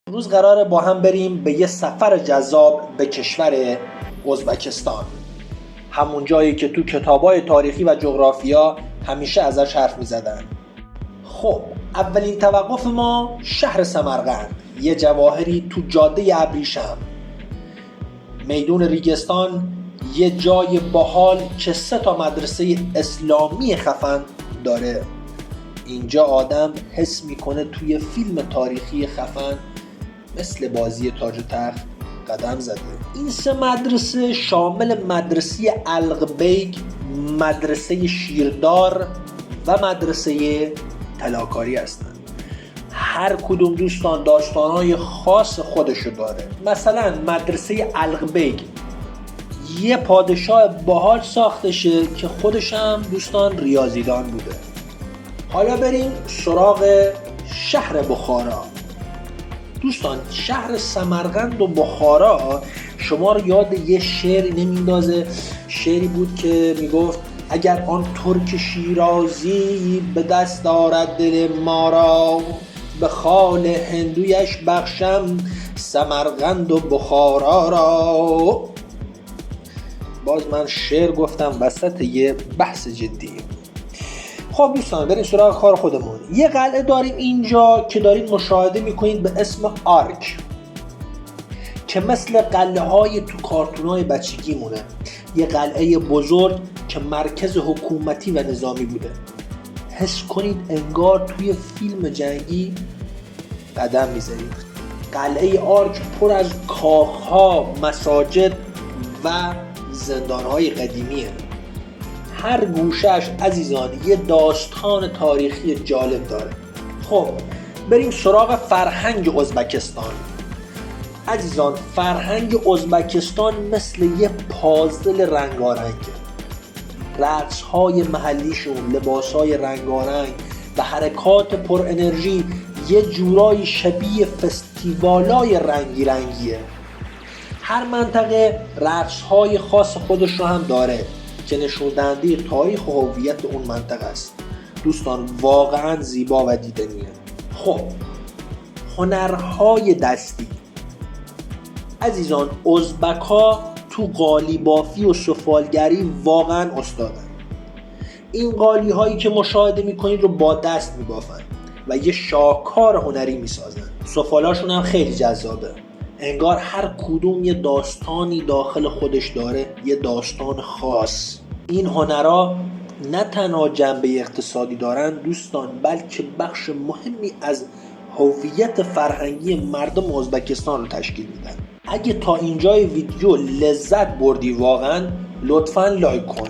امروز قراره با هم بریم به یه سفر جذاب به کشور ازبکستان، همون جایی که تو کتابای تاریخی و جغرافیا همیشه ازش حرف میزدن. خب اولین توقف ما شهر سمرقند، یه جواهری تو جاده ابریشم. میدون ریگستان یه جای باحال که 3 مدرسه اسلامی خفن داره. اینجا آدم حس میکنه توی فیلم تاریخی خفن مثل بازی تاج و تخت قدم زده. این 3 مدرسه شامل مدرسه الغبیک، مدرسه شیردار و مدرسه طلاکاری هستند. هر کدوم دوستان داستانهای خاص خودشو داره. مثلا مدرسه الغبیک یه پادشاه باحال ساختشه که خودش هم دوستان ریاضیدان بوده. حالا بریم سراغ شهر بخارا. دوستان شهر سمرقند و بخارا شما رو یاد یه شعری نمیندازه؟ شعری بود که میگفت اگر آن ترک شیرازی به دست دارد دل ما را، به خال هندویش بخشم سمرقند و بخارا را. باز من شعر گفتم وسط یه بحث جدی. خب دوستان بریم سراغ کار خودمون. یه قلعه داریم اینجا که دارید مشاهده میکنید به اسم آرک، که مثل قلعه های تو کارتونای بچگی مونه. یه قلعه بزرگ که مرکز حکومتی و نظامی بوده. حس کنید انگار توی فیلم جنگی قدم میذارید. قلعه آرک پر از کاخها، مساجد و زندانهای قدیمیه. هر گوشه‌اش عزیزان یه داستان تاریخی جالب داره. خب بریم سراغ فرهنگ ازبکستان. عزیزان فرهنگ ازبکستان مثل یه پازل رنگارنگه. رقص‌های محلیشون، لباس‌های رنگارنگ و حرکات پر انرژی یه جورایی شبیه فستیوالای رنگی رنگیه. هر منطقه رقص‌های خاص خودش رو هم داره که نشون دهنده تاریخ و هویت اون منطقه است. دوستان واقعا زیبا و دیدنیه. خب هنرهای دستی. عزیزان ازبک‌ها تو قالی بافی و سفالگری واقعا استادن. این قالی هایی که مشاهده میکنید رو با دست میبافن و یه شاهکار هنری میسازن. سفالاشون هم خیلی جذابه. انگار هر کدوم یه داستانی داخل خودش داره، یه داستان خاص. این هنرها نه تنها جنبه اقتصادی دارن دوستان، بلکه بخش مهمی از هویت فرهنگی مردم ازبکستان رو تشکیل میدن. اگه تا اینجای ویدیو لذت بردی واقعا لطفاً لایک کن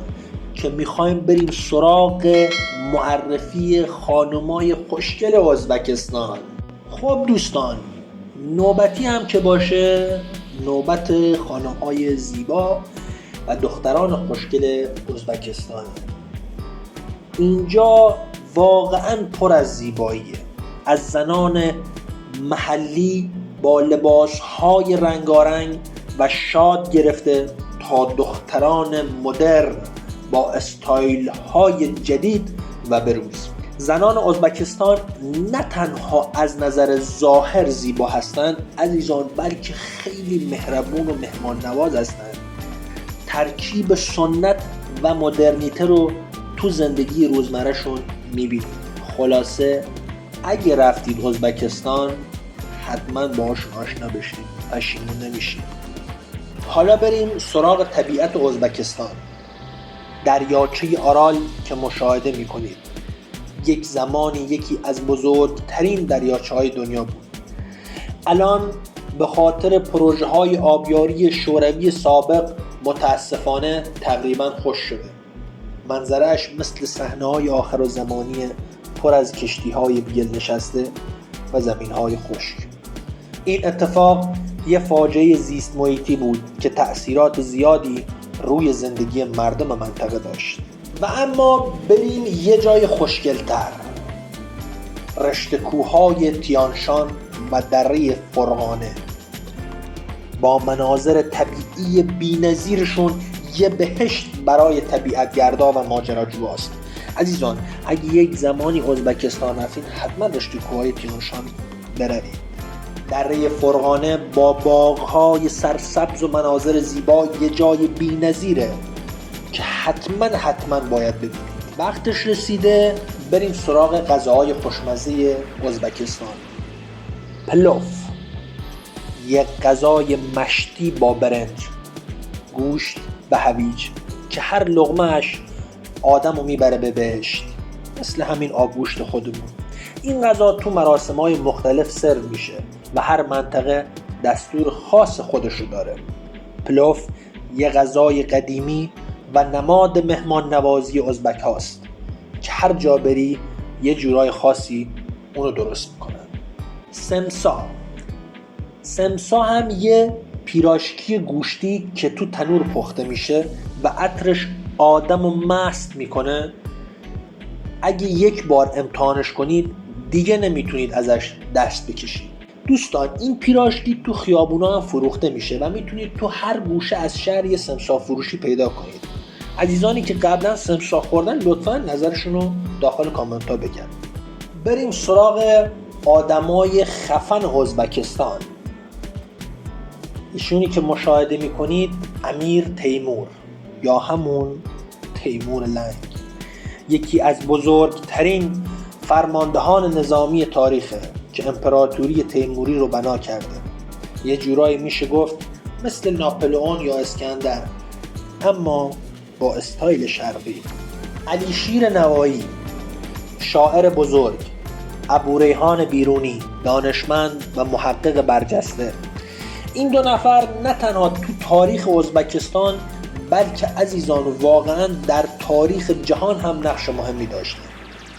که میخوایم بریم سراغ معرفی خانمای خوشگل ازبکستان. خب دوستان نوبتی هم که باشه نوبت خانم‌های زیبا و دختران خوشگل ازبکستان. اینجا واقعا پر از زیباییه. از زنان محلی با لباس‌های رنگارنگ و شاد گرفته تا دختران مدرن با استایل‌های جدید و بروز. زنان ازبکستان نه تنها از نظر ظاهر زیبا هستند عزیزان، بلکه خیلی مهربون و مهمان نواز هستند. ترکیب سنت و مدرنیته رو تو زندگی روزمرهشون میبینید. خلاصه اگه رفتید ازبکستان حتما باهاشون آشنا بشید، پشیمون نمیشید. حالا بریم سراغ طبیعت ازبکستان. دریاچه آرال که مشاهده میکنید یک زمانی یکی از بزرگترین دریاچه‌های دنیا بود. الان به خاطر پروژه‌های آبیاری شوروی سابق متاسفانه تقریبا خشک شده. منظره‌اش مثل صحنه‌های آخرالزمانی پر از کشتی‌های بیل نشسته و زمین‌های خشک. این اتفاق یه فاجعه زیست محیطی بود که تأثیرات زیادی روی زندگی مردم منطقه داشت. و اما بریم یه جای خوشگل‌تر. رشته کوه‌های تیانشان و دره فرغانه با مناظر طبیعی بی‌نظیرشون یه بهشت برای طبیعت‌گردا و ماجراجوهاست. عزیزان اگه یک زمانی ازبکستان رفتین حتما رشته کوه‌های تیانشان بروید. دره فرغانه با باغ‌های سرسبز و مناظر زیبا یه جای بی‌نظیره که حتما باید ببینید. وقتش رسیده بریم سراغ غذاهای خوشمزه ازبکستان. پلوف، یک غذای مشتی با برنج، گوشت و هویج که هر لقمه‌اش آدمو میبره به بهشت، مثل همین آبگوشت خودمون. این غذا تو مراسم‌های مختلف سرو میشه و هر منطقه دستور خاص خودشو داره. پلوف یه غذای قدیمی و نماد مهمان نوازی ازبک هاست که هر جا بری یه جورای خاصی اونو درست میکنن. سمسا هم یه پیراشکی گوشتی که تو تنور پخته میشه و عطرش آدمو مست میکنه. اگه یک بار امتحانش کنید دیگه نمیتونید ازش دست بکشید. دوستان، این پیراشکی تو خیابونا هم فروخته میشه و میتونید تو هر گوشه از شهر یه سمسا فروشی پیدا کنید. عزیزانی که قبلا سمسا خوردن لطفا نظرشونو داخل کامنت ها بگن. بریم سراغ آدمای خفن ازبکستان. ایشونی که مشاهده میکنید امیر تیمور یا همون تیمور لنگ، یکی از بزرگترین فرماندهان نظامی تاریخه که امپراتوری تیموری رو بنا کرده. یه جورایی میشه گفت مثل ناپلئون یا اسکندر، اما با استایل شرقی. علیشیر نوایی، شاعر بزرگ، ابوریحان بیرونی، دانشمند و محقق برجسته. این دو نفر نه تنها تو تاریخ ازبکستان بلکه عزیزان واقعا در تاریخ جهان هم نقش مهمی داشته.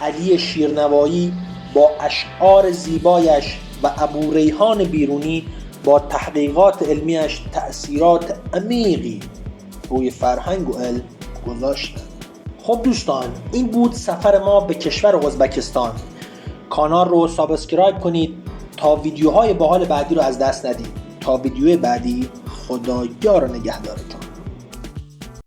علی شیرنوایی با اشعار زیبایش و ابوریحان بیرونی با تحقیقات علمیش تأثیرات عمیقی روی فرهنگ و علم گذاشتند. خب دوستان، این بود سفر ما به کشور ازبکستان. کانال رو سابسکرایب کنید تا ویدیوهای باحال بعدی رو از دست ندید. تا ویدیوی بعدی، خدایا رو نگهدارتون.